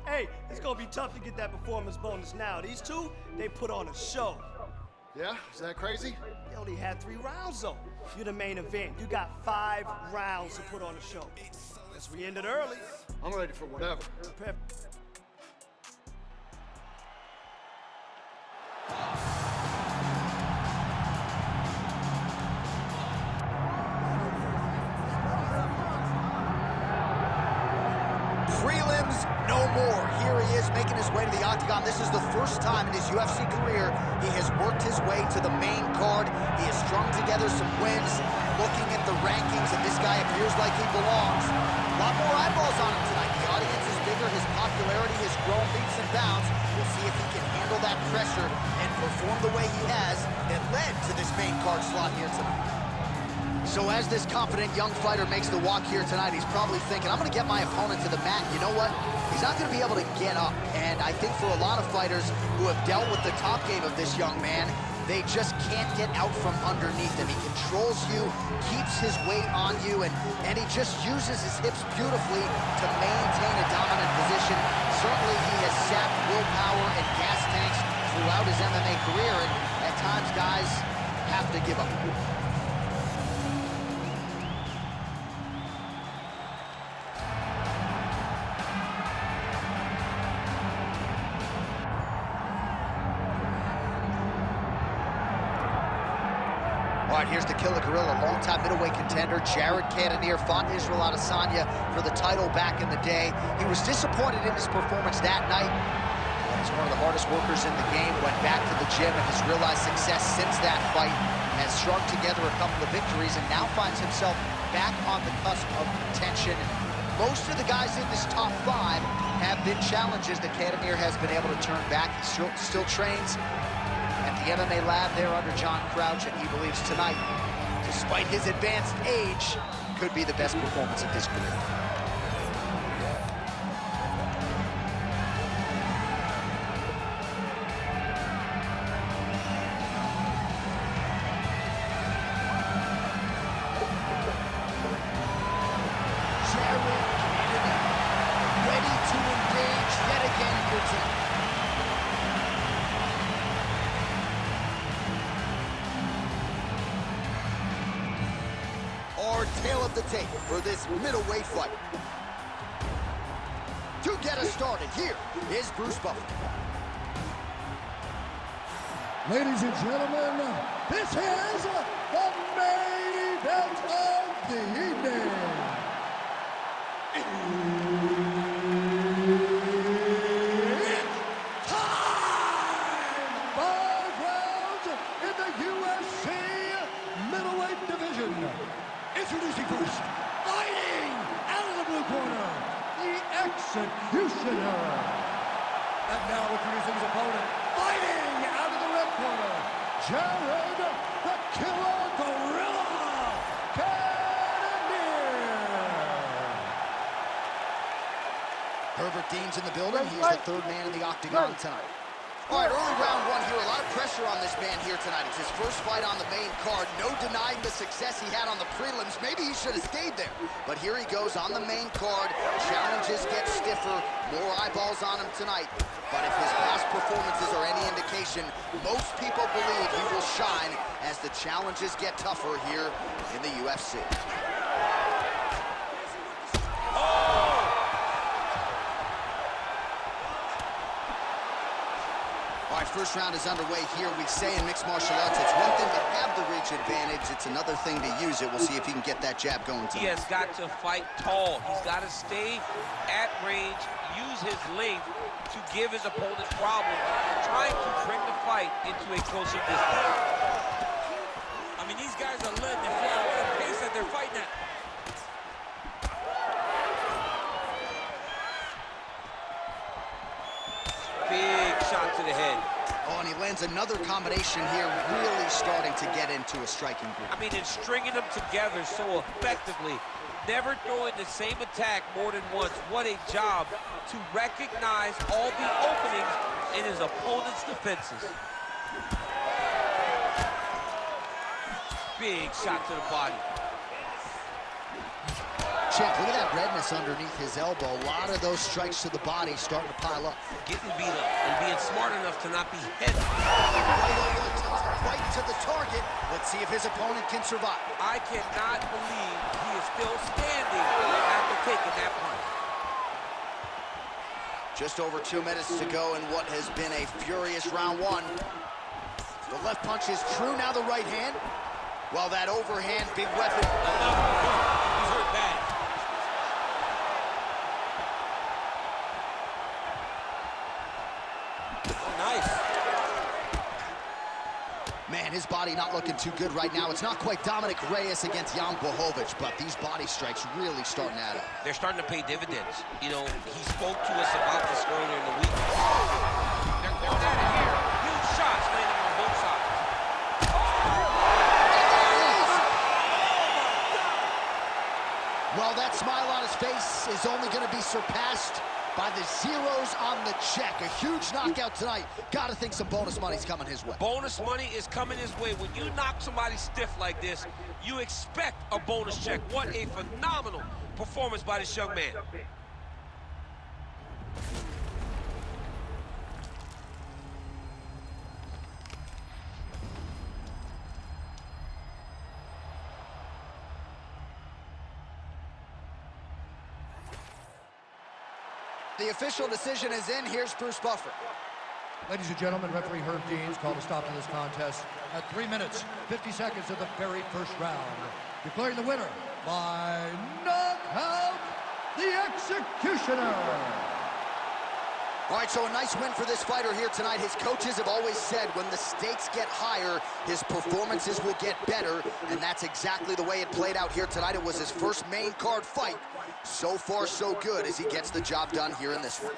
Hey, it's gonna be tough to get that performance bonus now. These two, they put on a show. Yeah? Is that crazy? They only had 3 rounds, though. You're the main event. You got 5 rounds to put on a show. Guess we ended early. I'm ready for whatever. Prelims, no more. Here he is making his way to the octagon. This is the first time in his UFC career he has worked his way to the main card. He has strung together some wins. Looking at the rankings, and this guy appears like he belongs. A lot more eyeballs on him tonight. The audience is bigger. His popularity has grown leaps and bounds. We'll see if he can handle that pressure and perform the way he has that led to this main card slot here tonight. So as this confident young fighter makes the walk here tonight, he's probably thinking, I'm going to get my opponent to the mat. You know what? He's not going to be able to get up. And I think for a lot of fighters who have dealt with the top game of this young man, they just can't get out from underneath him. He controls you, keeps his weight on you, and he just uses his hips beautifully to maintain a dominant position. Certainly he has sapped willpower and gas tanks throughout his MMA career, and at times guys have to give up. All right, here's the Killer Gorilla, longtime middleweight contender. Jared Cannonier fought Israel Adesanya for the title back in the day. He was disappointed in his performance that night. He's one of the hardest workers in the game, went back to the gym and has realized success since that fight, has strung together a couple of victories and now finds himself back on the cusp of contention. Most of the guys in this top 5 have been challenges that Cannonier has been able to turn back. He still trains at the MMA lab there under John Crouch, and he believes tonight, despite his advanced age, could be the best performance of his career. Jared Cannonier, ready to engage yet again here tonight. Tail of the tape for this middleweight fight. To get us started, here is Bruce Buffer. Ladies and gentlemen, this is the main event of the evening. It's time! 5 rounds in the UFC middleweight division. Introducing first, fighting out of the blue corner, the Executioner. And now introducing his opponent, fighting out of the red corner, Jared the Killer Gorilla Cannonier. Herbert Dean's in the building. He's the 3rd man in the octagon tonight. All right, early round 1 here. A lot of pressure on this man here tonight. It's his first fight on the main card. No denying the success he had on the prelims. Maybe he should have stayed there. But here he goes on the main card. Challenges get stiffer. More eyeballs on him tonight. But if his past performances are any indication, most people believe he will shine as the challenges get tougher here in the UFC. All right, first round is underway here. We say in mixed martial arts, it's one thing to have the reach advantage. It's another thing to use it. We'll see if he can get that jab going tonight. He has got to fight tall. He's got to stay at range, use his length to give his opponent problems, trying to bring the fight into a closer distance. I mean, these guys are lit. They fly. What a pace that they're fighting at. Big shot to the head. Oh, and he lands another combination here, really starting to get into a striking group. I mean, it's stringing them together so effectively. Never throwing the same attack more than once. What a job to recognize all the openings in his opponent's defenses. Big shot to the body. champ. Look at that redness underneath his elbow. A lot of those strikes to the body starting to pile up. Getting beat up and being smart enough to not be headed. Right to the target. Let's see if his opponent can survive. I cannot believe he is still standing after taking that punch. Just over 2 minutes to go in what has been a furious round one. The left punch is true, now the right hand. Well, that overhand, big weapon. He's hurt bad. Oh, nice. Man, his body not looking too good right now. It's not quite Dominic Reyes against Jan Blachowicz, but these body strikes really starting to add up. They're starting to pay dividends. You know, he spoke to us about this earlier in the week. They're at it here. Huge shots landing on both sides. Well, that smile on his face is only going to be surpassed by the zeros on the check. A huge knockout tonight. Got to think some bonus money's coming his way. Bonus money is coming his way. When you knock somebody stiff like this, you expect a bonus check. What a phenomenal performance by this young man. The official decision is in. Here's Bruce Buffer. Ladies and gentlemen, referee Herb Deans called a stop to this contest at 3 minutes, 50 seconds of the very first round. Declaring the winner by knockout, the Executioner. All right, so a nice win for this fighter here tonight. His coaches have always said when the stakes get higher, his performances will get better, and that's exactly the way it played out here tonight. It was his first main card fight. So far, so good as he gets the job done here in this one.